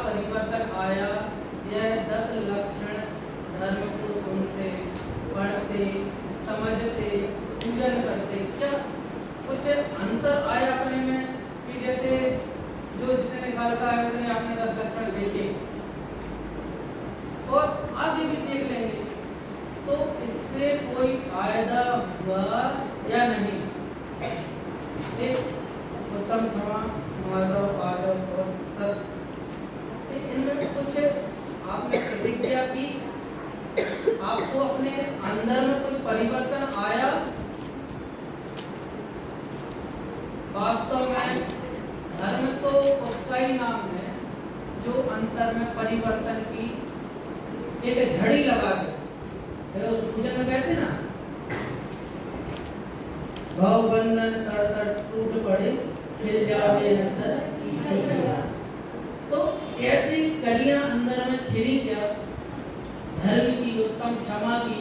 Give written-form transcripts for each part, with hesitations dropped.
परिवर्तन आया? यह 10 लक्षण धर्म को सुनते, पढ़ते, समझते, पूजन करते, क्या कुछ अंतर आया अपने में? कि जैसे जो जितने साल का है उतने आपने 10 लक्षण देखे और आगे भी देख लेंगे, तो इससे कोई फायदा हुआ या नहीं? एक उत्तम, क्षमा, माधव, आदर्श और सत्य, इनमें कुछ आपने प्रतिज्ञा की, आपको अपने अंदर में कोई परिवर्तन आया? वास्तव में धर्म तो उसका ही नाम है जो अंतर में परिवर्तन की एक झड़ी लगा दे। उस पूजन में कहते ना, भव बंधन तर तर टूट पड़े, खिल जावे अंतर। तो ऐसी कलियां अंदर में खिली क्या? धर्म की, उत्तम क्षमा की,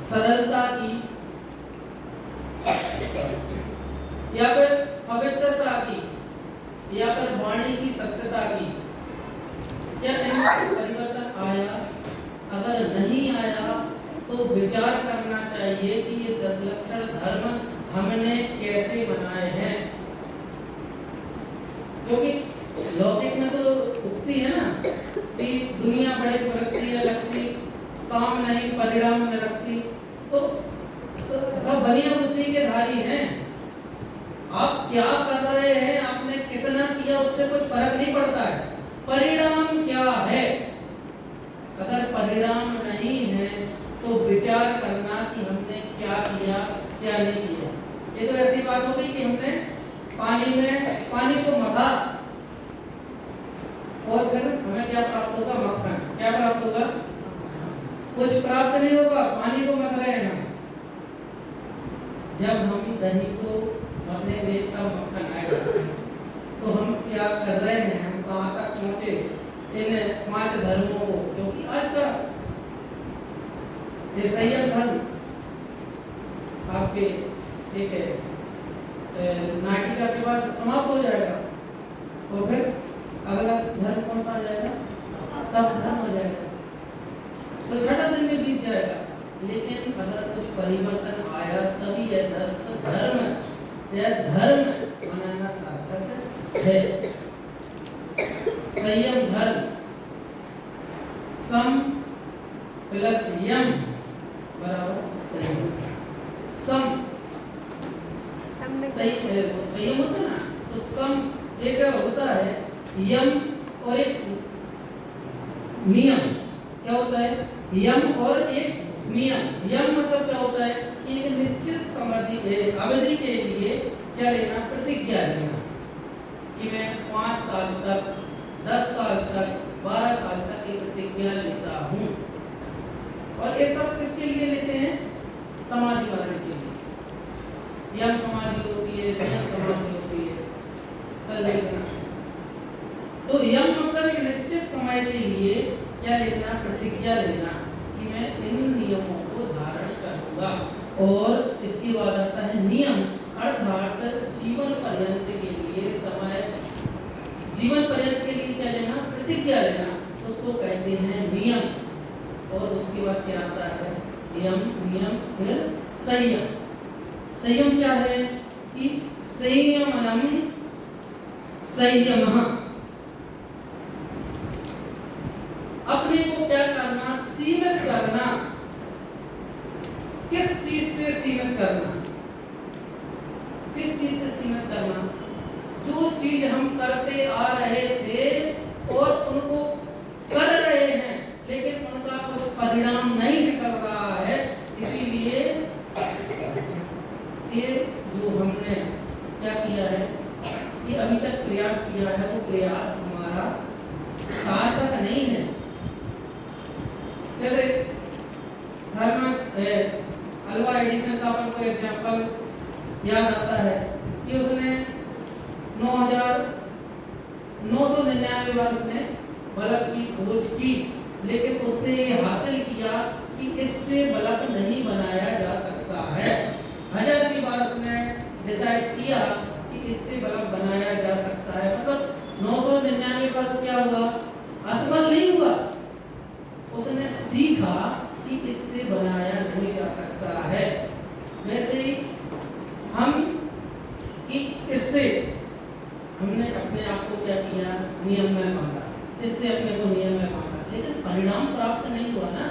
सरलता की, या फिर पवित्रता की, या फिर वाणी की सत्यता की, क्या इनमें परिवर्तन आया? अगर नहीं आया तो विचार करना चाहिए कि ये 10 लक्षण धर्म हमने कैसे बनाए हैं। क्योंकि लौकिक में तो उक्ति है ना कि दुनिया बड़े प्रगति है लगती, काम नहीं परिणाम न रखती, तो सब बनिया बुद्धि के धारी हैं। आप क्या कर रहे हैं, आपने कितना किया, उससे कुछ फर्क नहीं पड़ता है, परिणाम क्या है। अगर परिणाम नहीं है तो विचार करना कि हमने क्या किया क्या नहीं किया। ये तो ऐसी बात हो गई कि हमने पानी को मथा और फिर हमें क्या प्राप्त होगा? मक्खन। क्या प्राप्त होगा? कुछ प्राप्त नहीं होगा, पानी को मथ रहे हैं हम। जब हम दही को मथेंगे तब मक्खन आएगा। तो हम क्या कर रहे हैं, हम कहाँ तक पहुँचे इन 5 धर्मों को? क्योंकि आज का ये संयम धर्म आपके एक नाटिका के बाद समाप्त हो जाएगा, तो फिर अगला धर्म कौन सा आ जाएगा? तब धर्म हो जाएगा, तो 6 दिन में बीत जाएगा। लेकिन अगर कुछ परिवर्तन आया तभी यह 10 धर्म, यह धर्म मनाना सार्थक है। संयम धर्म, सम प्लस यम बराबर संयम। सम संयम होता है ना, तो सम एक होता है यम और एक नियम। क्या होता है? यम और एक नियम। यम मतलब क्या होता है कि एक निश्चित अवधि के लिए क्या लेना? प्रतिज्ञा लेना कि मैं 5 साल तक, 10 साल तक, 12 साल तक एक प्रतिज्ञा लेता हूँ। और ये सब किसके लिए लेते हैं? समाधि बनाने के लिए। यम समाधि होती है, नियम समाधि होती है, संलेखना। तो यम मतलब एक निश्चित समय के लिए क्या लेना? प्रतिज्ञा लेना कि मैं इन नियमों को धारण करूंगा। और इसके बाद आता है नियम, अर्थात जीवन पर्यंत के लिए समय, जीवन पर्यंत के लिए क्या लेना? प्रतिज्ञा लेना, उसको कहते हैं नियम। और उसके बाद क्या आता है? यम, नियम, फिर संयम। संयम क्या है कि संयमनम संयमः, अपने को क्या करना? सीमित करना। किस चीज से सीमित करना? किस चीज से सीमित करना? जो चीज हम करते आ रहे थे और उनको कर रहे हैं लेकिन उनका कुछ परिणाम नहीं निकल रहा है, इसीलिए ये जो हमने क्या किया है, ये अभी तक प्रयास किया है, वो प्रयास हमारा सार्थक नहीं है। जैसे अल्वा एडिसन का अपन को एग्जाम्पल याद आता है कि उसने 9,999 बार उसने बल्ब की खोज की, लेकिन उससे ये हासिल किया कि इससे बल्ब नहीं बनाया जा सकता है। 1000वीं बार उसने डिसाइड किया कि इससे बल्ब बनाया जा सकता है। मतलब 999 का तो क्या हुआ, असफल नहीं हुआ। उसने सीखा कि इससे बनाया नहीं जा सकता है। वैसे ही हम कि इससे हमने अपने आप को क्या किया, नियम में मांगा, इससे अपने को नियम में मांगा, लेकिन परिणाम प्राप्त नहीं हुआ ना।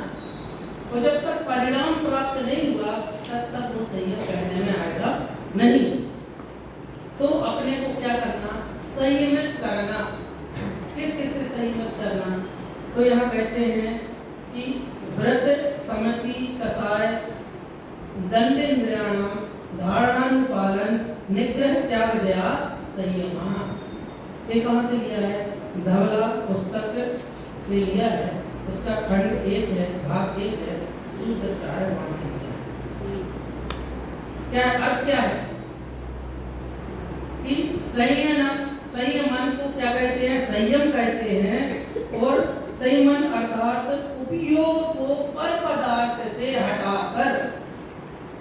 तो जब तक परिणाम प्राप्त नहीं हुआ तब तक वो संयम कहने में आएगा नहीं। तो अपने को क्या करना, संयमित करना। किस किस से संयमित करना, तो यहाँ कहते हैं कि व्रत समति कसाय दंडेन्द्रियाणाम धारणानुपालन निग्रह त्याग जया संयम। ये कहाँ से लिया है, धवला पुस्तक से लिया है। उसका खंड 1 है, भाग 1 है, सूत्र 4 वहां से लिया है। क्या अर्थ क्या है कि संयमन को क्या कहते हैं, संयम कहते हैं। और संयमन अर्थात उपयोग को पर पदार्थ से हटाकर,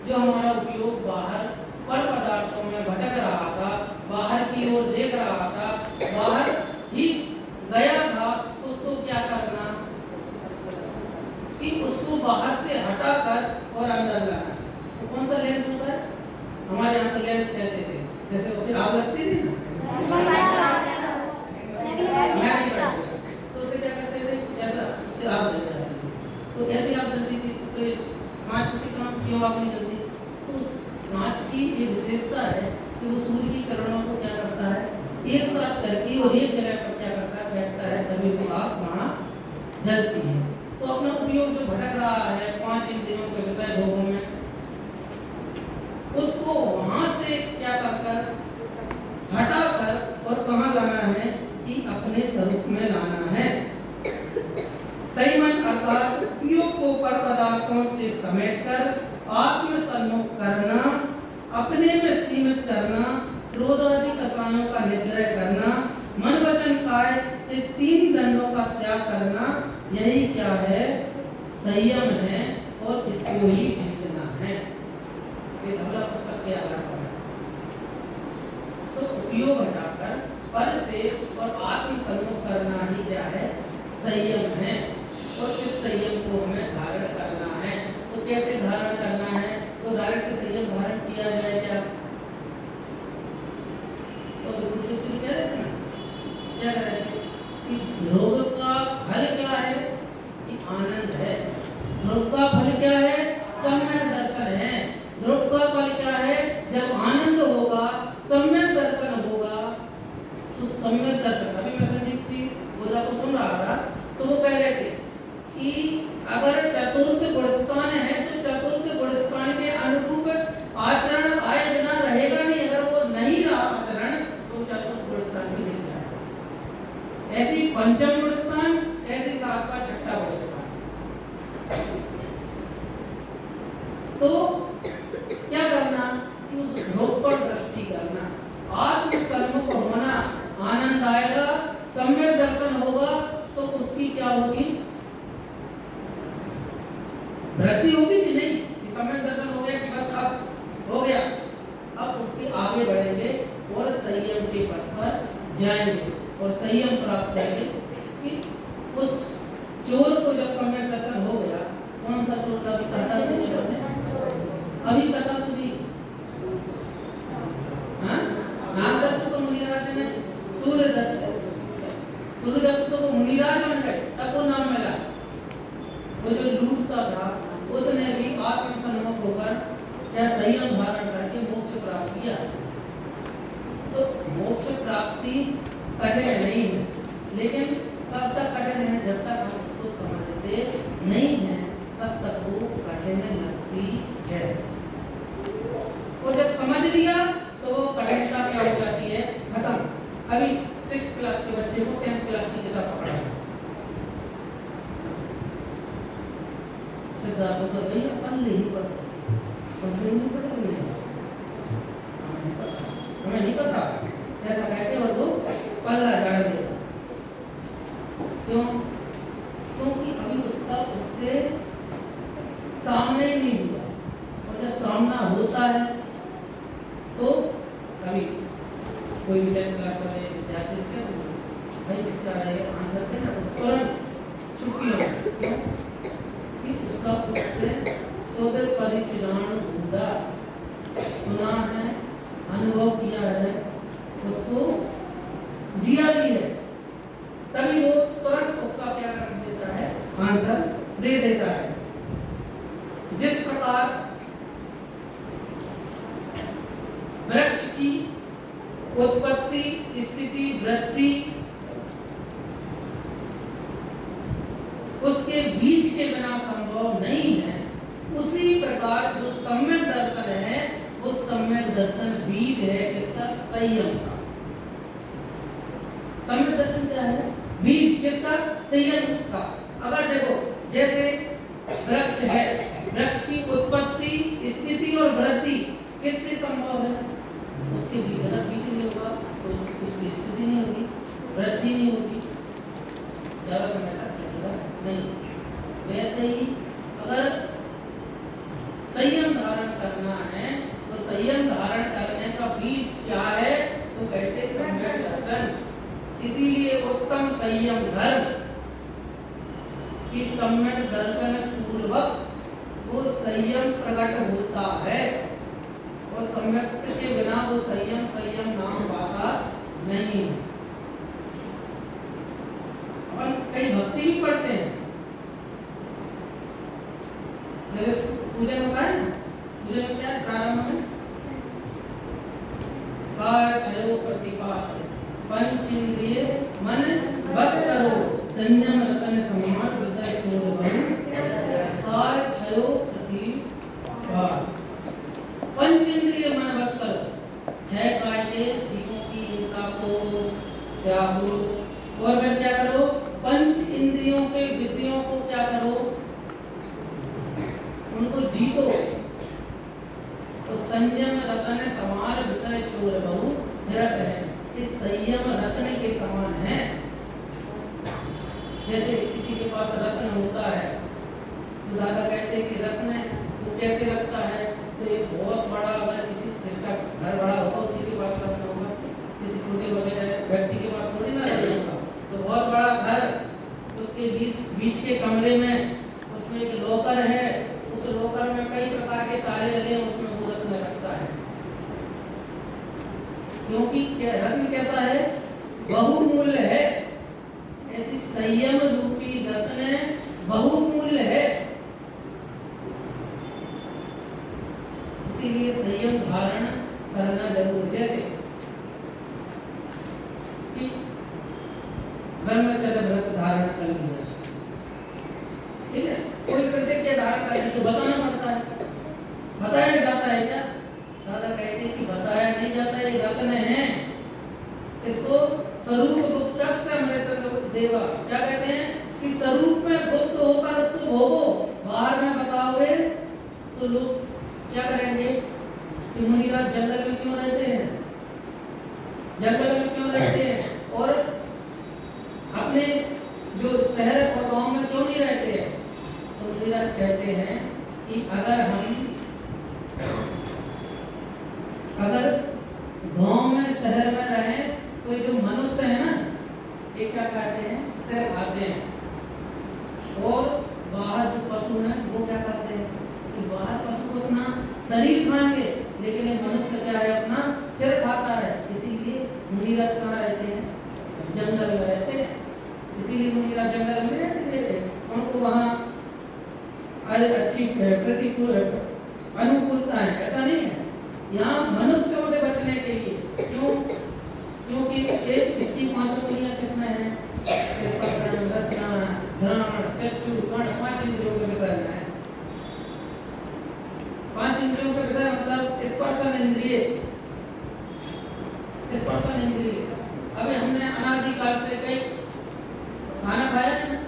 जो हमारा उपयोग बाहर पर पदार्थों में भटक रहा था, बाहर की ओर देख रहा था, बाहर ही गया था, उसको क्या करना कि उसको बाहर से हटाकर और अंदर लाना। तो कौन सा लेंस होता है, हमारे यहाँ तो लेंस कहते थे, जैसे उससे आग लगती थी ना, तो उसे क्या करते थे, ऐसा उससे आग जल जाती थी। तो ऐसी आग जलती थी, तो इस कांच से क्यों आग नहीं जलती, तो उस कांच की ये विशेषता है कि वो सूर्य की किरणों को क्या करता है, एक साथ करके और एक जगह पर क्या करता है, बैठता है, तभी वो आग वहाँ जलती है। तो अपना उपयोग जो भटक रहा है 5 इंद्रियों के विषय भोगों में, उसको वहां से क्या कर हटाकर और कहाँ लाना है कि अपने स्वरूप में लाना है। संयमन अर्थात उपयोग को पर पदार्थों से समेटकर आत्मसन्मुख करना, अपने में सीमित करना, क्रोध आदि कसायों का निग्रह करना, मन वचन काय ये 3 दंडों का त्याग करना, यही क्या है, संयम है। और इसको ही जीतना है। ये धवला पुस्तक के आधार पर है। तो उपयोग हटाकर पर से और आत्मसन्मुख करना ही क्या है, संयम है। और इस संयम को हमें धारण करना है। तो कैसे धारण करना है, तो डायरेक्ट संयम धारण किया जाए क्या, तो गुरु जी कह रहे थे ना, क्या कह रहे थे कि ध्रुव का फल क्या है कि आनंद है। ध्रुव का फल क्या है, सम्यक दर्शन है। ध्रुव का फल क्या है, जब आनंद होगा, सम्यक दर्शन होगा। तो सम्यक दर्शन, अभी मैं संजीव जी बोला को सुन रहा था, तो वो कह रहे थे कि अगर चतुर्थ गुणस्थान है तो चतुर्थ गुणस्थान के अनुरूप आचरण आए बिना रहेगा नहीं। अगर वो नहीं रहा आचरण तो चतुर्थ गुणस्थान भी नहीं जाएगा। ऐसी पंचम गुणस्थान, ऐसी 7वां 6वां गुणस्थान। तो क्या करना कि उस ध्रुव पर दृष्टि करना, आत्मसन्मुख होना, आनंद आएगा, सम्यक दर्शन होगा, तो उसकी क्या होगी, वृद्धि होगी कि नहीं, कि सम्यक दर्शन हो गया कि बस अब हो गया। अब उसके आगे बढ़ेंगे और संयम के पथ पर जाएंगे और संयम प्राप्त करेंगे कि उस चोर को जब सम्यक दर्शन हो गया, कौन सा चोर था, कथा सुनी, अभी कथा सुनी, नागदत्त को मुनिराज ने, सूर्यदत्त को मुनिराज बन गए, तब वो नाम मिला। वो जो लूटता था उसने भी आत्मसन्मुख होकर या संयम धारण करके मोक्ष प्राप्त किया। तो मोक्ष प्राप्ति कठिन नहीं है, लेकिन कब तक कठिन है, जब तक हम उसको समझते नहीं है तब तक वो कठिन लगती है। और जब समझ लिया तो वो कठिनता क्या हो जाती है, खत्म। अभी 6th क्लास के बच्चे को 10th क्लास की किताब पकड़ा, सिद्धार्थ तो गई पढ़ नहीं पढ़ता, हमें नहीं पता, ऐसा कहते और वो पल्ला झाड़ देगा। क्यों, क्योंकि अभी उसका उससे सामने ही नहीं हुआ। और जब सामना होता है तो कभी कोई भी 10th क्लास वाले विद्यार्थी भाई इसका आंसर देना तो तुरंत छुट्टी हो। क्यों कि उसका उससे सोदर परिचिदान होगा, सुना है, अनुभव किया है, उसको जिया भी है, तभी वो तुरंत उसका क्या कर देता है, आंसर दे देता है। जिस प्रकार वृक्ष की उत्पत्ति, स्थिति, वृद्धि उसके बीज के बिना संभव नहीं है, उसी प्रकार जो सम्यक दर्शन है वो सम्यक दर्शन बीज है किसका, संयम का। सम्यक दर्शन क्या है, बीज किसका, संयम का। अगर देखो जैसे वृक्ष है, वृक्ष की उत्पत्ति, स्थिति और वृद्धि किससे संभव है, उसके बीज, अगर बीज नहीं होगा तो उसकी स्थिति नहीं होगी, वृद्धि नहीं होगी, ज्यादा समय तक चलेगा नहीं। वैसे ही अगर संयम धारण करना है तो संयम धारण करने का बीज क्या है, तो कहते सम्यक दर्शन। इसीलिए उत्तम संयम धर्म कि सम्यक दर्शन पूर्वक वो संयम प्रकट होता है, और सम्यक के बिना वो संयम संयम नाम पाता नहीं। अपन कई भक्ति भी पढ़ते हैं, जैसे पूजन होता है, पूजन में क्या है, प्रारंभ में काय छयो प्रतिपात पंचेंद्रिय मन बस करो संयम रतन सम्मान विषय छोड़ बहु काय छयो प्रतिपात। पंचेंद्रिय मन बस करो, छह काय के जीवों की हिंसा को त्यागो, और फिर क्या करो, पंच इंद्रियों के विषयों को क्या करो, उनको जीतो। तो संयम रतन समान विषय छोड़ बहु निरत है, इस संयम रत्न के समान है। जैसे किसी के पास रत्न होता है तो दादा कहते हैं कि रत्न वो कैसे लगता है, तो एक बहुत बड़ा, अगर किसी जिसका घर बड़ा होगा उसी के पास रत्न होगा, किसी छोटे वगैरह व्यक्ति के पास थोड़ी ना रत्न होगा। तो बहुत बड़ा घर, उसके बीच के कमरे में उसमें एक लॉकर है, उस लॉकर में कई प्रकार के ताले लगे, उसमें वो रत्न रखता है। क्योंकि क्या रत्न कैसा है, बहुमूल्य है। ऐसी संयम रूपी रत्न बहुमूल्य है, इसीलिए संयम धारण करना जरूर। जैसे कि ब्रह्मचर्य व्रत धारण कर लिया, ठीक है, कोई प्रतिज्ञा धारण कर ली तो बताना पड़ता है, बताया जाता है क्या, दादा कहते हैं कि बताया नहीं जाता, ये रत्न है, इसको स्वरूप गुप्त से देवा, क्या कहते हैं कि स्वरूप में गुप्त होकर उसको भोगो, बाहर में बताओगे तो लोग क्या करेंगे कि मुनिराज जंगल में क्यों रहते हैं, जंगल में क्यों रहते हैं, और अपने जो शहर और गांव में क्यों नहीं रहते हैं। तो मुनिराज कहते हैं कि अगर गांव में शहर में रहे तो जो मनुष्य है ना, ये क्या करते हैं, सिर खाते हैं, और बाहर जो पशु हैं वो क्या करते हैं कि बाहर पशु को अपना शरीर खाएंगे, लेकिन ये मनुष्य क्या है, अपना सिर खाता है। इसीलिए मुनिराज कहाँ रहते हैं, जंगल में रहते हैं। इसीलिए मुनिराज जंगल में रहते थे, उनको वहाँ अच्छी प्रतिकूल अनुकूलता है, ऐसा नहीं है। यहाँ मनुष्यों से बचने के लिए, क्यों, क्योंकि एक इसकी पांचों क्रियाएं किसमें है, घ्राण चक्षु कर्ण, पांच इंद्रियों के विषय में है। पांच इंद्रियों के विषय मतलब स्पर्शन इंद्रिय, स्पर्शन इंद्रिय। अभी हमने अनादिकाल से कई खाना खाया है,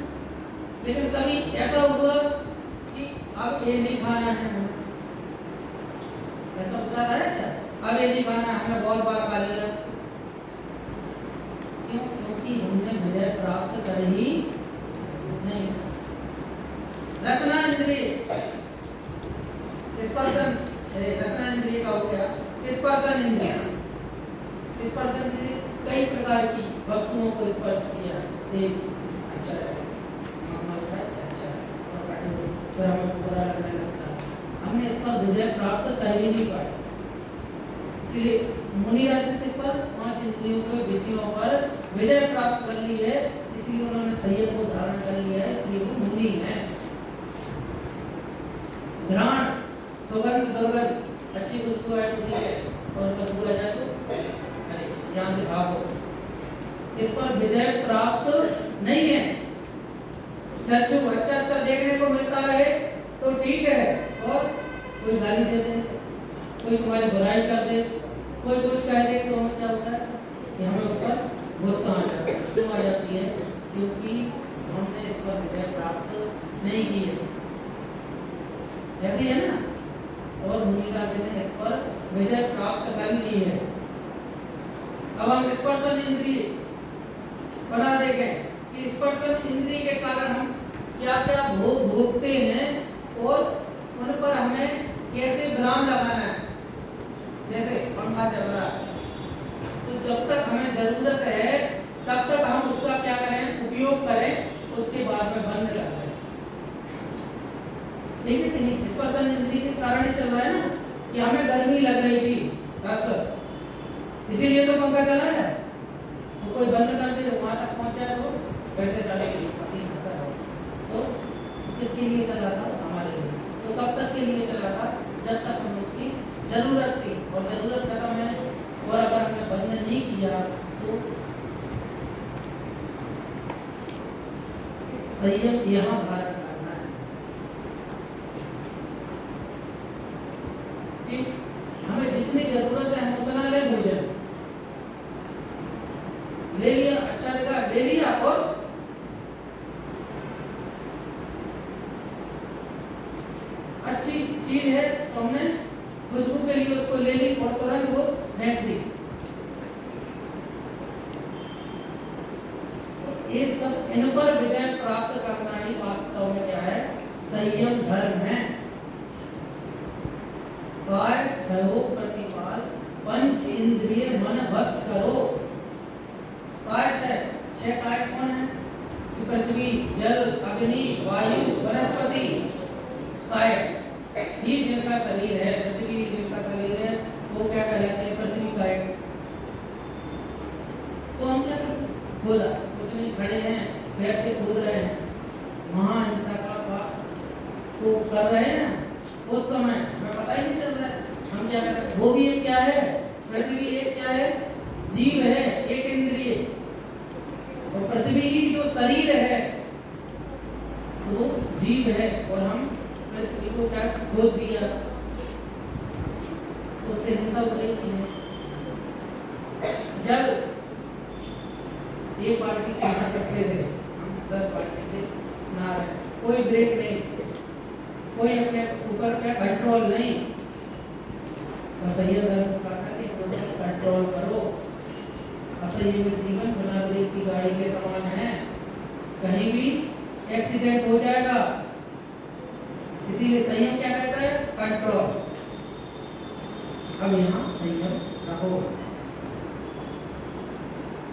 लेकिन कभी ऐसा हुआ कि अब ये नहीं खाना है, ऐसा विचार है क्या, अब ये नहीं खाना, हमने बहुत बार खा लिया, क्यों, क्योंकि हमने विजय प्राप्त कर ही नहीं। रसना इंद्रिय, स्पर्शन, रसना इंद्रिय का हो गया, स्पर्शन इंद्रिय, स्पर्शन इंद्रिय कई प्रकार की वस्तुओं को स्पर्श किया, एक अच्छा है, अच्छा है, और फिर हमें बुरा लगने लगता है, हमने इस पर विजय प्राप्त कर ही नहीं पाए। इसलिए मुनिराज ने इस पर 5 इंद्रियों के विषयों पर विजय प्राप्त कर ली है, इसलिए उन्होंने संयम को धारण कर लिया है, इसलिए वो मुनि है। घ्राण, सुगंध, दुर्गंध, अच्छी खुशबू है तो ठीक है, और बदबू आ जाए तो अरे यहाँ से भागो, इस पर विजय प्राप्त नहीं है। चक्षु अच्छा अच्छा देखने को मिलता है तो ठीक है, और कोई गाली दे दे, कोई तुम्हारी बुराई कर दे, कोई कुछ कह दे तो हमें क्या होता है कि हमें उस पर गुस्सा आ जाता है, क्यों आ जाती है? क्योंकि हमने इस पर विजय प्राप्त नहीं की है, ऐसी है ना। और मुनिराज ने इस पर विजय प्राप्त कर ली है। अब हम स्पर्शन इंद्रिय बना देखें कि स्पर्शन इंद्रिय के कारण हम क्या क्या भोग भोगते हैं और उन पर हमें कैसे विराम लगाना है। जैसे पंखा चल रहा है तो जब तक हमें जरूरत है तब तक हम उसका क्या करें, उपयोग करें, उसके बाद में बंद कर दें। लेकिन स्पर्शन इंद्रिय के कारण ही चल रहा है ना कि हमें गर्मी लग रही थी खासकर, इसीलिए तो पंखा चला है। तो कोई बंद कर दे, वहां तक पहुंच जाए तो वैसे चलेगी, पसीना आता है, तो किसके लिए चला था? हमारे लिए। तो कब तक के लिए चला था? जब तक हमें उसकी जरूरत थी, और जरूरत खत्म है और अगर हमने बंद नहीं किया तो संयम यहाँ धारण करना है। हमें जितनी जरूरत है हम उतना ले, भोजन ले लिया, अच्छा लगा ले लिया, और अच्छी चीज है तो हमने खुशबू के लिए उसको ले ली और तुरंत वो फेंक दी। ये सब इन पर विजय प्राप्त करना ही वास्तव में क्या है? संयम धर्म है। काय छहो प्रतिपाल, पंच इंद्रिय मन वश करो। काय छह काय कौन है? कि पृथ्वी, जल, अग्नि, वायु, वनस्पति। काय ये जिनका शरीर है, पृथ्वी जिनका शरीर है, वो क्या कहलाते हैं? पृथ्वी काय। तो हम क्या बोला, कुछ नहीं, खड़े हैं, पैर से कूद रहे हैं, महाहिंसा का पाप तो कर रहे हैं ना, उस समय हमें पता ही नहीं चल रहा है हम क्या कर रहे हैं। वो भी एक क्या है? पृथ्वी एक क्या है? जीव है, एक इंद्रिय। और पृथ्वी की जो शरीर है वो जीव है, और हम पृथ्वी को क्या बोल दिया, उससे हिंसा हो रही है। जल एक बाल्टी से नहा सकते थे, हम 10 बाल्टी से नहा रहे, कोई ब्रेक नहीं, कोई अपने ऊपर का कंट्रोल नहीं। असह्य धर्म सिखाता है कि कंट्रोल करो। असह्य जीवन बिना ब्रेक की गाड़ी के समान है, कहीं भी एक्सीडेंट हो जाएगा। इसीलिए संयम क्या कहता है? कंट्रोल। अब यहाँ संयम रखो।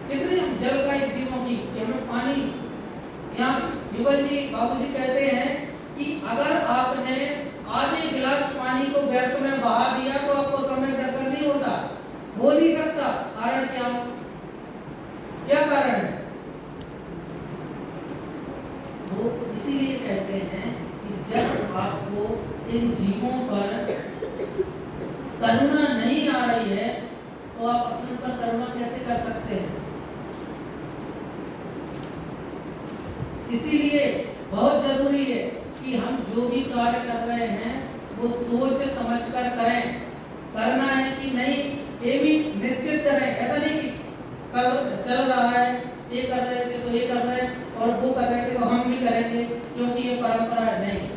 कितने जल का एक जीवों की कि हमें पानी, यहाँ युगल जी बाबूजी कहते हैं कि अगर आपने आधे गिलास पानी को व्यर्थ में बहा दिया तो आपको समय दर्शन नहीं होता, हो नहीं सकता। कारण क्या? क्या कारण है? वो इसीलिए कहते हैं कि जब आपको इन जीवों पर करुणा नहीं आ रही है तो आप अपने ऊपर करुणा कैसे कर सकते हैं? इसीलिए बहुत जरूरी है कि हम जो भी कार्य कर रहे हैं वो सोच समझ कर करें। करना है कि नहीं ये भी निश्चित करें। ऐसा नहीं कि कल चल रहा है, ये कर रहे थे तो ये कर रहे हैं, और वो कर रहे थे तो हम भी करेंगे क्योंकि ये परंपरा है। नहीं,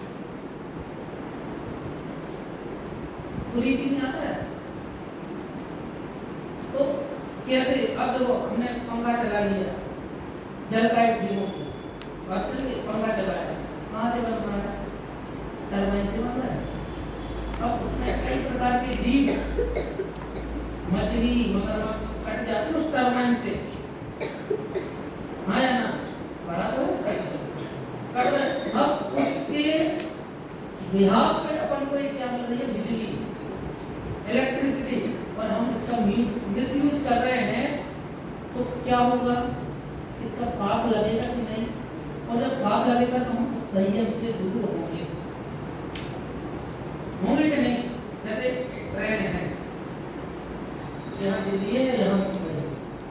पूरी दिन आता है तो कैसे? अब देखो हमने पंखा चला लिया, जल का एक जीवों को बात चल रही, पंखा चला है, कहाँ से बन रहा है? टरबाइन से बन रहा है। अब उसमें कई प्रकार के जीव, मछली, मगरमच्छ कट जाते हैं उस टरबाइन से, बिहाफ पे अपन को ये क्या मिल रही है, बिजली, इलेक्ट्रिसिटी, और हम इसका मिसयूज कर रहे हैं तो क्या होगा, इसका पाप लगेगा कि नहीं, और जब पाप लगेगा तो हम संयम से दूर होंगे कि नहीं। जैसे ट्रेन है, यहाँ दिल्ली है, यहाँ मुंबई,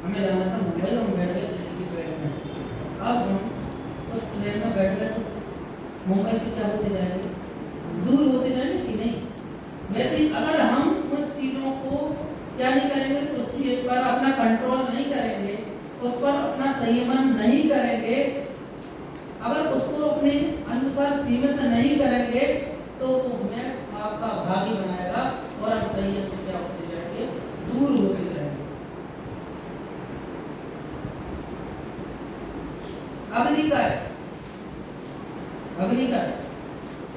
हमें जाना था मुंबई, हम बैठ गए दिल्ली की ट्रेन में। अब हम उस ट्रेन में बैठ गए तो मुंबई से क्या होते जाएंगे, दूर होते जाएंगे कि नहीं। वैसे ही अगर हम उन चीज़ों को क्या नहीं करेंगे, उस चीज़ पर अपना कंट्रोल नहीं करेंगे, उस पर अपना संयमन नहीं करेंगे, अगर उसको अपने अनुसार सीमित नहीं करेंगे तो वो हमें आपका भागी बनाएगा और हम संयम से क्या होते जाएंगे, दूर होते जाएंगे। अग्नि का है, अग्नि का है,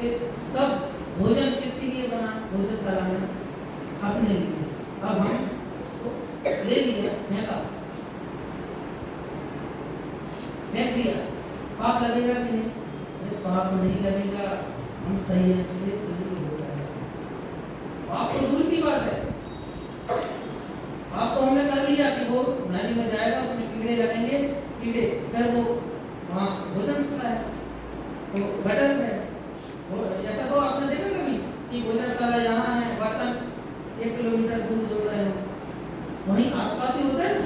इस सब भोजन किसके लिए बना, भोजनशाला में अपने लिए। अब हम उसको ले लिया, फेंका, फेंक दिया, पाप लगेगा कि नहीं, पाप नहीं लगेगा, हम संयम से दूर हो जाएंगे। पाप तो दूर की बात है, पाप तो हमने कर लिया कि वो नाली में जाएगा, उसमें कीड़े लगेंगे, कीड़े, फिर वो वहाँ भोजन सुना है तो गटर में, ऐसा तो आपने देखा कभी कि भोजनशाला यहाँ है, बर्तन 1 किलोमीटर दूर जोड़ रहे हो, वहीं आसपास ही होता है ना,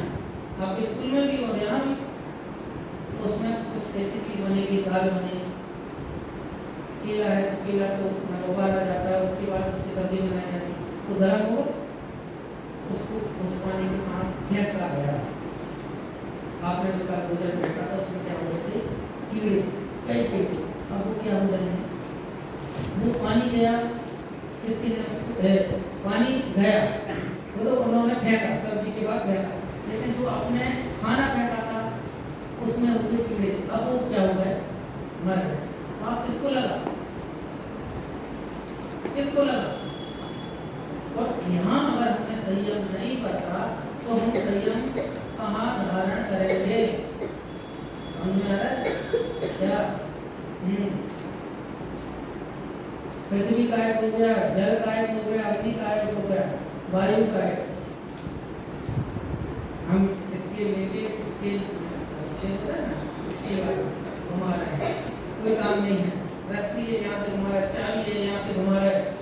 आपके स्कूल में भी और यहाँ भी। तो उसमें कुछ ऐसी चीज बनेगी, दाल बनेगी, केला है तो केला को उबाला जाता है, उसके बाद उसकी सब्जी बनाई जाती है, तो गर्म हो उसको उस पानी में फेंका गया, आपने जो भोजन फेंका था उसमें क्या हो रहे थे, कीड़े, कई कीड़े। अब वो क्या हो रहे हैं, वो पानी गया, इसके पानी गया, वो तो उन्होंने फेंका, सब्जी के बाद फेंका, लेकिन जो आपने खाना फेंका था उसमें होते कीड़े, अब वो क्या हो गए, मर गए। आप किसको लगा, किसको लगा। और यहाँ अगर हमने संयम नहीं बरता तो हम संयम कहाँ धारण करेंगे, समझ में आ रहा है क्या। पृथ्वी गायब हो गया, जल गायब हो गया, अग्नि गायब हो गया, वायु गायब, हम इसके लेके इसके क्षेत्र है ना, इसके बाद घुमा रहे हैं, कोई काम नहीं है, रस्सी है यहाँ से घुमा रहा है, चाबी है यहाँ से घुमा रहा है।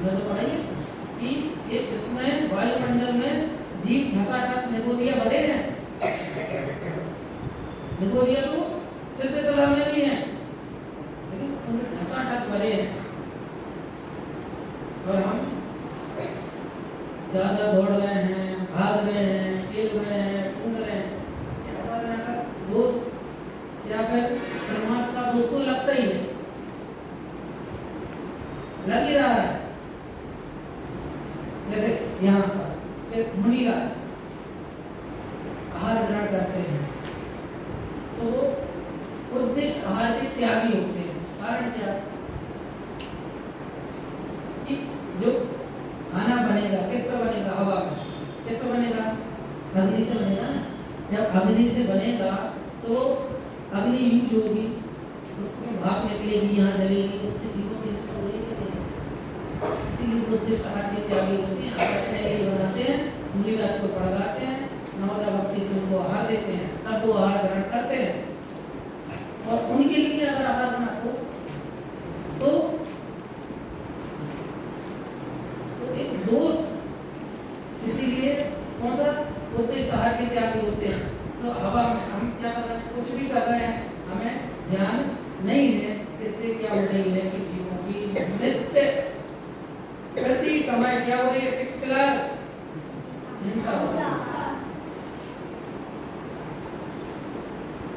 तो पढ़ाइए कि ये इसमें वायुमंडल में जीव घसाघस निगोरिया भरे हैं, निगोरिया तो सिद्ध सलाह में भी है, लेकिन घसाघस भरे हैं। और हम ज्यादा दौड़ रहे हैं, भाग रहे हैं, खेल रहे हैं, कूद रहे हैं, ऐसा का दोष या फिर परमात्मा का दोष को लगता ही है, लग ही रहा है। जैसे यहाँ पर एक मुनिराज आहार ग्रहण करते हैं तो वो उद्दिष्ट आहार के त्यागी होते हैं। कारण क्या, कि जो खाना बनेगा किस पर बनेगा, हवा में, किस पर बनेगा, अग्नि से बनेगा। जब अग्नि से बनेगा तो अग्नि यूज होगी, उसमें भाप निकलेगी, यहाँ जलेगी, उससे जीवों की उद्दिष्ट आहार के त्यागी होते हैं। बनाते हैं, मुनिराज को पढ़ाते हैं, नवदा भक्ति से उनको आहार देते हैं, तब वो आहार ग्रहण करते हैं। और उनके लिए अगर आहार बना तो एक दोष, इसीलिए कौन सा, उद्दिष्ट आहार के त्यागी होते हैं। तो हवा में हम क्या कर रहे हैं, कुछ भी कर रहे हैं, हमें ध्यान नहीं है, इससे क्या हो रही है कि जीवों की नित्य प्रति समय क्या हो रही है, 6 क्लास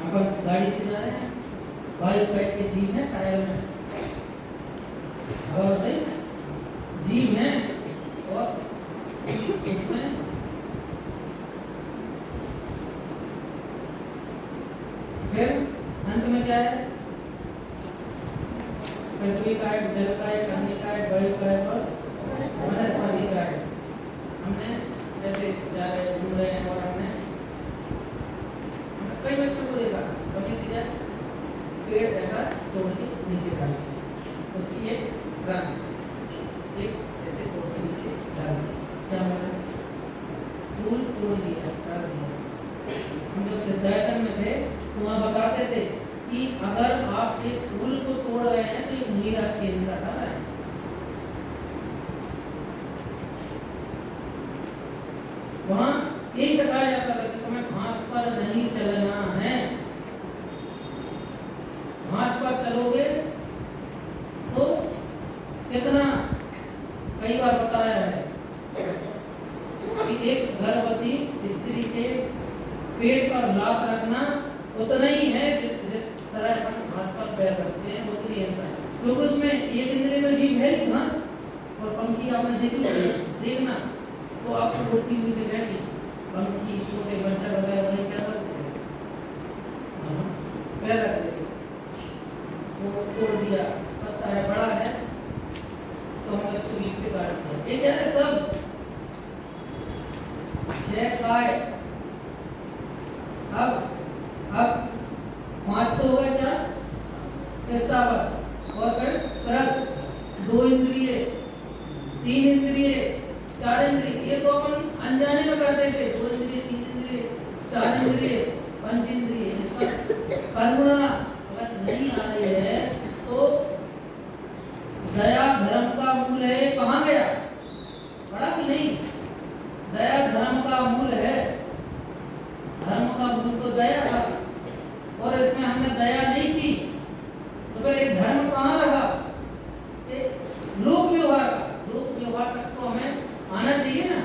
अपन गाड़ी से जा रहे हैं, वायु पैक के जीव है, टायर में हवा में जीव है, और उसमें फिर अंत में क्या है, पृथ्वी का है, जल का है, अग्नि का है, वायु का है और वनस्पति का है। हमने जैसे जा रहे घूम रहे हैं और हमने कई बच्चों को देखा, समझ लीजिए पेड़ ऐसा तोड़ के नीचे डाल उसकी एक ब्रांच, एक ऐसे तोड़ के नीचे डाल दिया, क्या होगा? फूल तोड़ दिया, डाल दिया। हम जब सिद्धार्थन में थे तो वहाँ बताते थे कि अगर आप एक फूल को तोड़ रहे हैं तो एक मीरा के इंसान डाल रहे हैं। वहाँ यही सिखाया जाता था कि तुम्हें घास पर नहीं चलना है। घास पर चलोगे तो कितना, कई बार बताया है कि एक गर्भवती स्त्री के पेट पर लात रखना उतना ही है जिस तरह हम घास पर पैर रखते हैं, उतनी इंसान, क्योंकि उसमें एक इंद्रिय तो जीव है ही घास, और पंखी आपने देखना तो आपको उड़ती हुई दिखेगी। पंखी छोटे बच्चा वगैरह वही क्या करते हैं, पैर रख देते, वो तोड़ दिया, पता है बड़ा है तो हमने इसको बीच से काट दिया। ये क्या है सब काय। अब पांच तो होगा क्या, प्रस्तावक और फिर रस, दो इंद्रिय, तीन इंद्रिय, चार इंद्रिय, ये तो अपन अनजाने में करते थे, दो इंद्रिय, तीन इंद्रिय, चार इंद्रिय, पंच इंद्रिय। इस पर करुणा अगर नहीं आ रही है तो दया धर्म का मूल है, कहाँ गया, पढ़ा कि नहीं? दया धर्म का मूल है, धर्म का मूल तो दया था, और इसमें हमने दया नहीं की तो फिर एक धर्म कहाँ रहा? लोक व्यवहार का, लोक व्यवहार तक तो हमें आना चाहिए ना।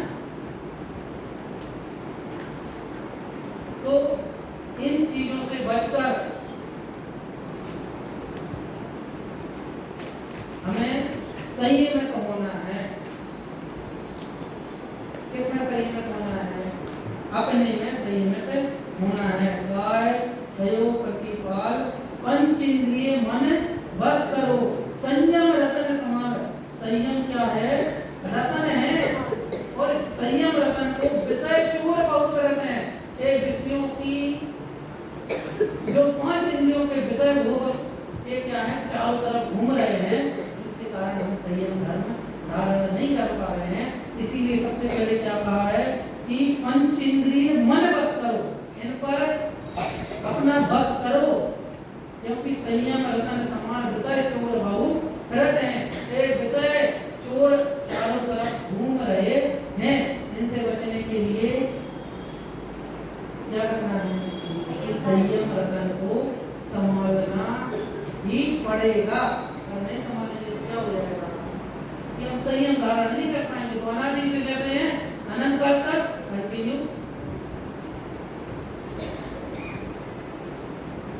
तो इन चीजों से बचकर हमें संयमित होना है। किसमें संयमित होना है? अपने में संयमित होना है। काय छयो प्रतिपाल पंच इंद्रिय मन बस करो, संयम रतन समान। संयम क्या है? रतन है, और इस संयम रतन को विषय चोर बहुत करते हैं। ये विषयों की जो पांच इंद्रियों के विषय वो ये क्या है, चारों तरफ घूम रहे हैं, जिसके कारण हम संयम धर्म धारण नहीं कर पा रहे हैं। इसीलिए सबसे पहले क्या कहा है कि पंच इंद्रिय मन बस करो, इन पर अपना बस करो, क्योंकि संयम रतन समान विषय चोर बहुत फिरते हैं। ये विषय चोर चारों तरफ घूम रहे हैं, इनसे बचने के लिए क्या करना है? संयम रतन को संभालना ही पड़ेगा, और नहीं संभालेंगे तो क्या हो जाएगा कि हम संयम धारण नहीं कर पाएंगे। तो अनादि से जैसे हैं अनंत काल तक कंटिन्यू।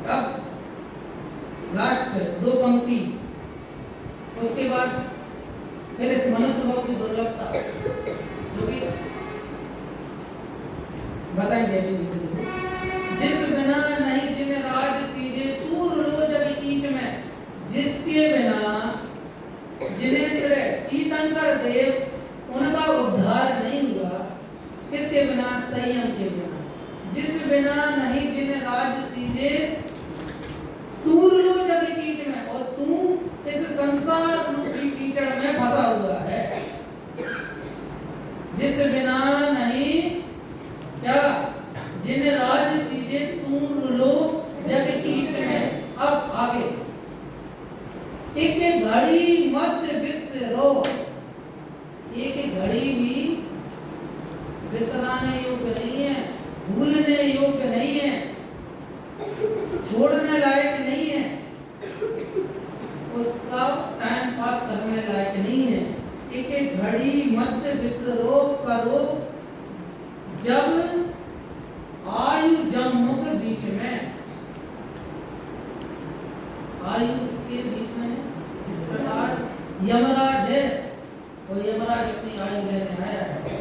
अब लास्ट दो पंक्ति, उसके बाद फिर इस मनुष्य भाव की दुर्लभता जो कि बताएंगे। जिस बिना नहीं जिन राज सीजे तूर लो जब कीच में, जिसके बिना जिनेंद्र तीर्थंकर देव उनका उद्धार नहीं हुआ, किसके बिना? संयम के बिना। जिस बिना नहीं जिन राज सीजे तूर लो जब कीच में, और तू इस संसार रूपी कीचड़ में फंसा हुआ है। जिस बिना नहीं क्या, जिन राज सीजे तूर लो जग कीच में। अब आगे एक घड़ी मत बिसरो, एक घड़ी भी बिसराने योग्य नहीं है, भूलने योग्य नहीं है, छोड़ने लायक नहीं है, उसका टाइम पास करने लायक नहीं है। एक घड़ी मत बिसरो करो जब आयु जम मुख बीच में। आयु इसके बीच में इस प्रकार यमराज है, और यमराज अपनी आयु लेने आया है।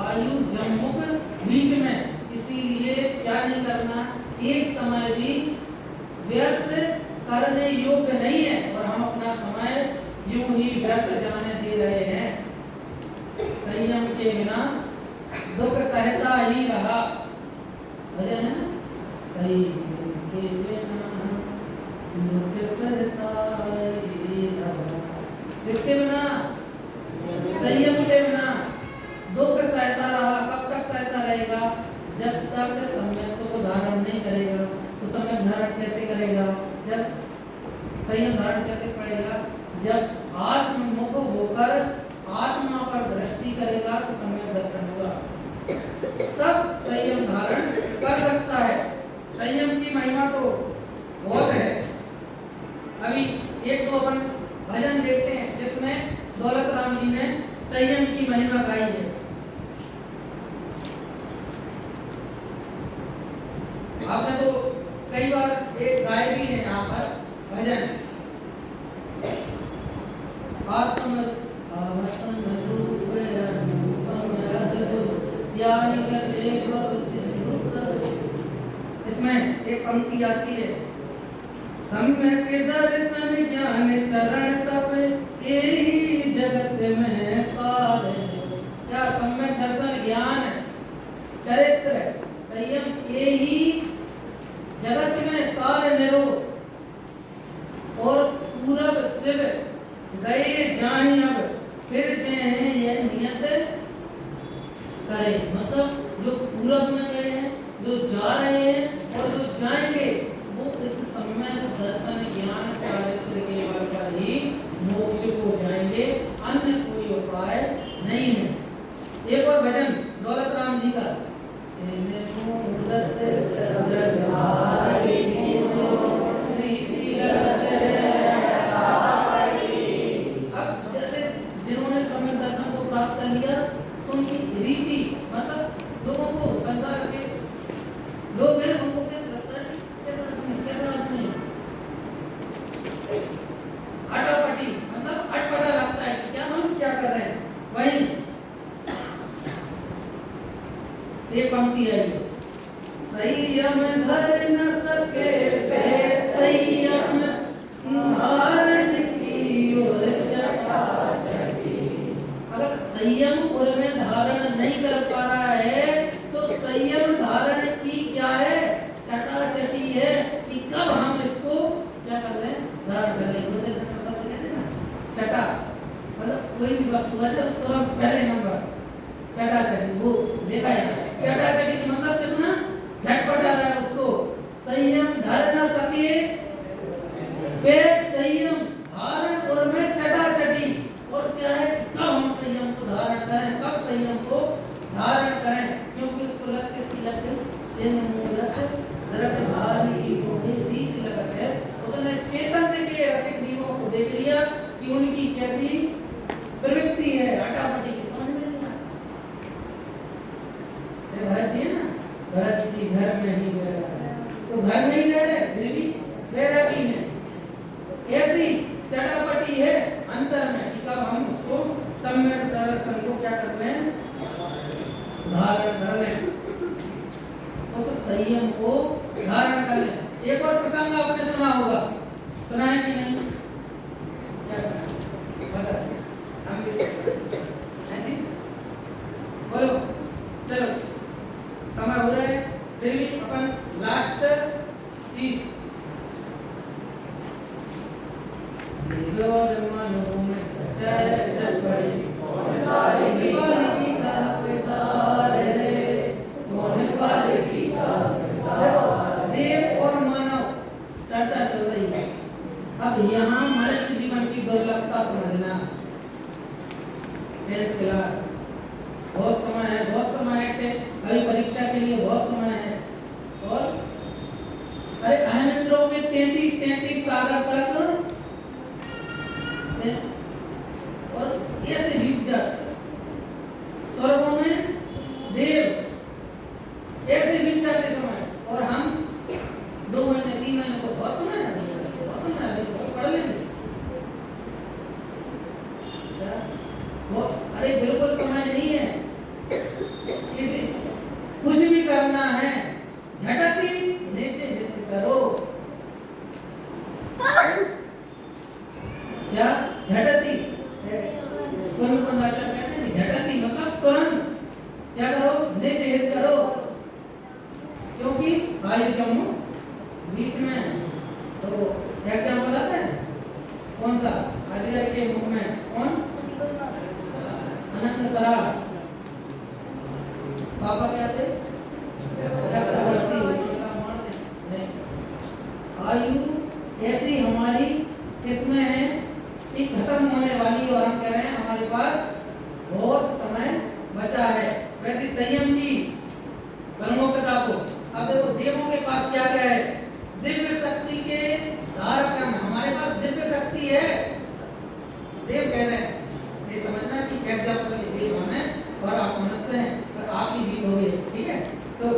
आयु जम मुख बीच में, इसीलिए क्या नहीं करना, एक समय भी व्यर्थ करने योग्य नहीं है, और हम अपना समय यूं ही व्यर्थ जाने दे रहे हैं। संयम के बिना दुख सहता ही रहा, भजन है ना, संयम के बिना दुख सहता ही किसके बिना? संयम के बिना। दुख सहता रहा, कब तक सहता रहेगा? जब तक सम्यक को धारण नहीं करेगा। तो सम्यक धारण कैसे करेगा? जब संयम धारण कैसे पड़ेगा? जब आत्ममुख होकर आत्मा पर दृष्टि करेगा तो सम्यक दर्शन होगा, तब संयम धारण कर सकता है। संयम की महिमा तो बहुत है। अभी एक दो अपन भजन देखते हैं जिसमें दौलत राम जी ने संयम की महिमा गाई है। आपने तो कई बार एक गाय भी है यहाँ पर भजन, आत्म इसमें एक पंक्ति आती है, सम्यक दर्शन ज्ञान चरण तप यही जगत में सार। क्या सम्यक दर्शन ज्ञान चरित्र संयम यही जगत में सार निरो। और पूरब शिव गए जानी अब फिर जे यह नियत करे। मतलब जो पूरब में गए हैं, जो जा रहे हैं और जो जाएंगे, वो इस सम्यक दर्शन ज्ञान चारित्र के बल पर ही मोक्ष को जाएंगे, अन्य कोई उपाय नहीं है। एक और भजन दौलत राम जी का, अब जैसे जिन्होंने सम्यक दर्शन को प्राप्त कर लिया तो उनकी रीति, मतलब लोगों को संसार के लोग हैं, उनको क्या लगता है कैसा आदमी अटापटी, मतलब अटपटा लगता है कि क्या हम क्या कर रहे हैं। वही एक पंक्ति है, संयम धर न सके पे संयम धारण की ओर जटा चटी। अगर संयम और में धारण नहीं कर पा रहा है तो संयम धारण की क्या है? चटा चटी है कि कब हम इसको क्या कर रहे हैं? धारण कर लेंगे। चटा मतलब कोई भी वस्तु है तो तुरंत पहले नंबर चटा चटी वो लेता है। चटा चटी की मतलब कितना झटपट आ रहा है उसको। संयम धर न सके वे संयम धारण और में चटा चटी। और क्या है? कब हम संयम को धारण करें, कब संयम को धारण करें? क्योंकि उसको लग किसकी लगती? चिन्ह मूलक दरक भारी रीत लगत है। उसने चैतन्य के रसिक जीवों को देख लिया कि उनकी कैसी प्रवृत्ति है, हटापटी की समझ में नहीं आता। भरत जी है ना, भरत जी घर में ही बैठा है, तो घर नहीं रह रहे फिर भी वैरागी है। ऐसी चटापटी है अंतर में कि कब हम उसको सम्यक दर्शन को क्या कर रहे हैं? धारण कर लें, उस संयम को धारण कर लें। एक और प्रसंग आपने सुना होगा, सुना है कि नहीं? क्या सुना? बता हम भी बोलो। चलो समय हो रहा है, फिर भी अपन लास्ट चीज देव और मानव चर्चा चल रही है। अब यहाँ मनुष्य जीवन की दुर्लभता समझना। 10th क्लास बहुत समय है, बहुत समय है, अभी परीक्षा के लिए बहुत समय है। और अरे अहमित्रों में 33 सागर तक और ऐसे बीत जाते, स्वर्गों में देव ऐसे बीत जाते समय, और हम 2 महीने 3 महीने को बहुत समय है, पढ़ लेंगे। अरे बिल्कुल समय नहीं है, कुछ भी करना है झटती नीचे नीचे करो। क्या झटती? झटती मतलब तुरंत क्या करो? नीचे हित करो, क्योंकि आयु जम्मू बीच में। तो एग्जाम्पल आता है कौन सा? अजगर के मुख में आयु ऐसी हमारी किसमें है कि खत्म होने वाली, और हम कह रहे हैं हमारे पास बहुत समय बचा है। वैसे संयम की सर्वोपता को, अब देखो देवों के पास क्या क्या है, दिव्य शक्ति के धारक हम, हमारे पास दिव्य शक्ति है। देव कह रहे हैं, ये समझना कि एग्जाम्पल देव हम हैं और आप मनुष्य हैं, और आप ही जीत होगे, ठीक है। तो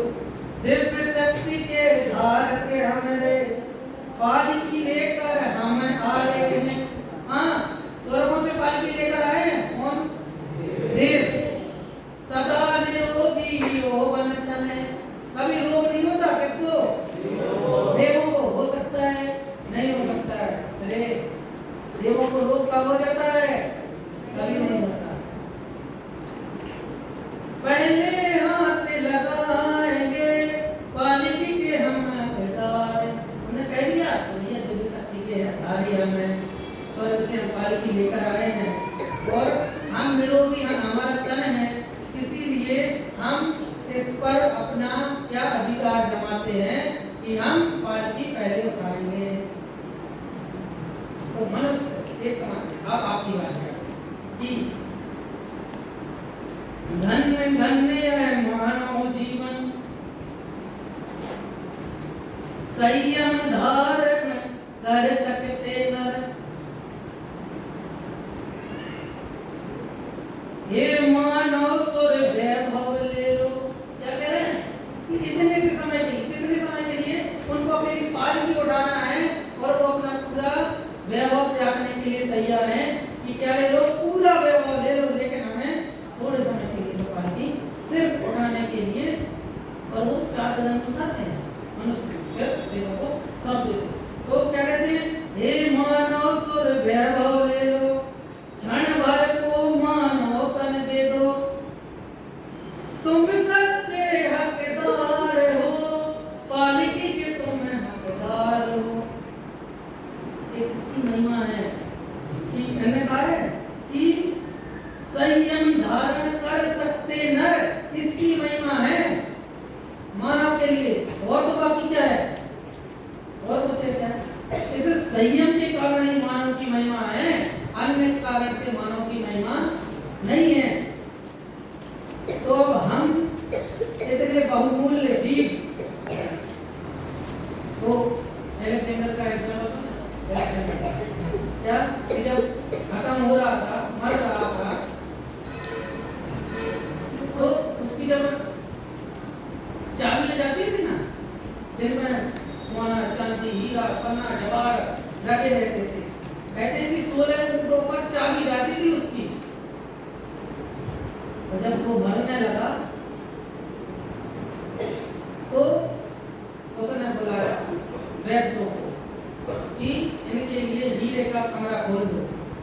दिव्य शक्ति के धारक हमरे पालकी लेकर हम आ रहे हैं। हाँ, स्वर्गों से पालकी लेकर आए हैं कौन? देव। सदा निरोगी यौवन तने, कभी रोग नहीं होता किसको? देवों को। हो सकता है? नहीं हो सकता है। सरे देवों को रोग कब हो जाता है? कभी नहीं होता। पहले हाथ लगाएंगे पालकी के हम हकदार, उन्हें कह दिया तो ये दिव्य शक्ति के हकदार हमें स्वर्ग से हम पालकी लेकर आए हैं, और हम निरोगी, हम हमारा तन है, इसीलिए हम इस पर अपना क्या अधिकार जमाते हैं कि हम पालकी पहले उठाएंगे। तो मनुष्य एक समान, अब आपकी बात है कि धन्य धन्य है मानव जीवन, संयम धारण कर सकते नर, हे मानव सुर वैभव ले लो। क्या कह रहे हैं कि कितने से समय के लिए, कितने समय के लिए उनको अपनी पालकी उठाना है, और वो अपना पूरा वैभव त्यागने के लिए तैयार हैं कि क्या ले लो? पूरा वैभव ले लो, लेकिन हमें थोड़े समय के लिए पालकी सिर्फ उठाने के लिए, और वो 4 कदम उठाते हैं मनुष्य देवों को सब देते। तो क्या कहते हैं? हे मानव सुर वैभव ले लो, क्षण भर को मानव तन दे दो, तुम सच्चे हकदार हो, पालकी के तुम हकदार हो। इसकी महिमा है कि मैंने कहा है कि संयम धारण कर सकते नर, इसकी महिमा है मानव के लिए, और तो बाकी क्या है? और कुछ है क्या? इस संयम के कारण ही मानव की महिमा है, अन्य कारण से मानव की महिमा नहीं है। तो अब हम इतने बहुमूल्य जीव, तो एलेक्जेंडर का एग्जाम्पल क्या, कि जब खत्म हो रहा था, मर रहा था, तो उसकी जब चाबी ले जाती थी ना, जिनमें सोना चांदी हीरा पन्ना जवाहर लगे रहते थे, कहते हैं कि 16 ऊँटों पर चाबी जाती थी उसकी। और जब वो मरने लगा तो उसने बुलाया वैद्यों को कि इनके लिए हीरे का कमरा खोल दो,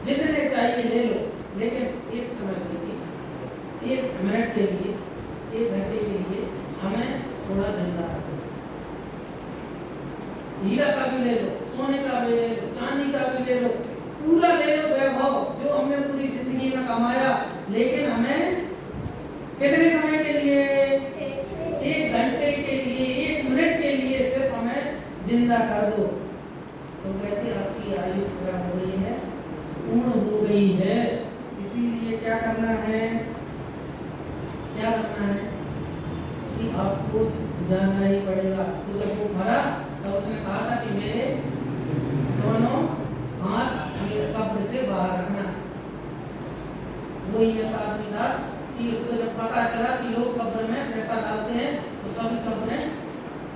जितने चाहिए ले लो, लेकिन एक समय के लिए, 1 मिनट के लिए, 1 घंटे के लिए हमें थोड़ा जिंदा रखो। हीरा का भी ले लो, सोने का भी ले लो, चांदी का भी ले लो, पूरा ले लो वैभव जो हमने पूरी जिंदगी में कमाया, लेकिन हमें कितने समय के लिए? 1 घंटे के लिए, 1 मिनट के लिए सिर्फ हमें जिंदा कर दो। तो कहते हैं उसकी आयु पूरा हो गई है, पूर्ण हो गई है, इसीलिए क्या करना है? क्या करना है कि आपको जाना ही पड़ेगा। तो जब वो मरा तो उसने कहा था कि मेरे दोनों हाथ मेरे कब्र से बाहर रखना। वही ऐसा आदमी था कि उसको जब पता चला कि लोग कब्र में पैसा डालते हैं तो सभी कब्रें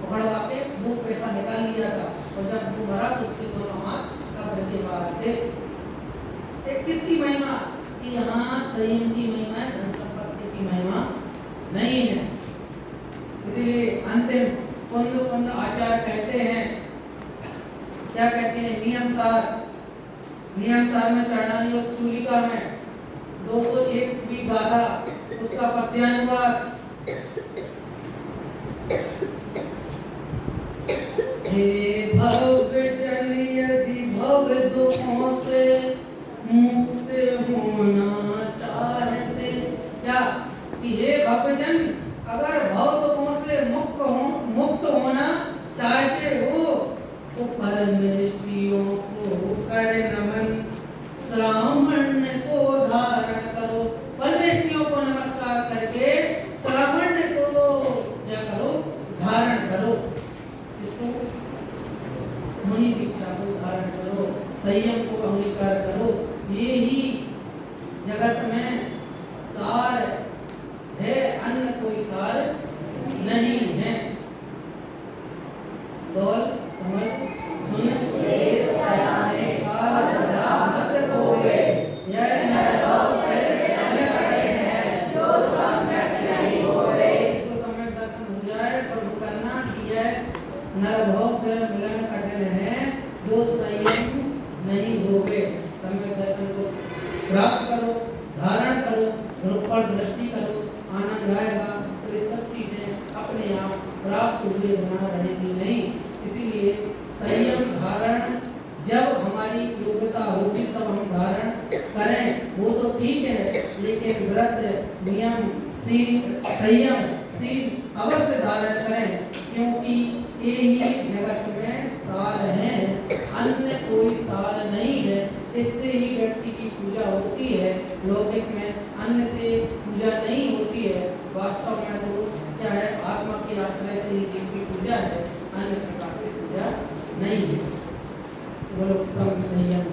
उखड़वा के वो पैसा निकाल लिया था, और जब वो मरा तो उसके दोनों हाथ कब्र के बाहर थे। एक किसकी महिमा? कि यहाँ संयम की महिमा है, धन संपत्ति की महिमा नहीं है। इसीलिए अंतिम पुण्य आचार्य कहते हैं, क्या कहते हैं? नियम सार में चढ़ानी योग चूलिका में 201 भी गाथा, उसका पद्यानुवाद। हे भव्य जन यदि भव दुखों से मुक्त होना चाहते, क्या कि हे भव्य जन अगर भव दुखों से मुक्त होना चाहते हो तो मुनि दीक्षा को धारण करो, संयम को अंगीकार करो। ये ही जगत में सार है, अन्य कोई सार नहीं है। बोल समझ सुन शेष सयाने काल बड़ा मत होवे, यह नरलोक पहले कठिन है जो सम्यक नहीं होवे। इसको सम्यक दर्शन हो जाए पर करना कि यह नरलोक फिर मिलन कठिन है जो संयम नहीं होवे। सम्यक दर्शन को प्राप्त करो, धारण करो, रूप पर दृष्टि करो, आनंद आएगा। तो ये सब चीजें अपने आप प्राप्त हुए बना रहेगी नहीं। इसीलिए संयम धारण जब हमारी योग्यता होगी तब हम धारण करें, वो तो ठीक है, लेकिन व्रत नियम शील संयम शील अवश्य धारण करें, क्योंकि ये ही जगत में सार है, अन्य कोई सार नहीं है। इससे ही व्यक्ति की पूजा होती है, लौकिक में अन्य से पूजा नहीं होती है। वास्तव में तो क्या है, आत्मा के आश्रय से ही जीव की पूजा है, अन्य प्रकार से पूजा नहीं है। बोलो कम संयम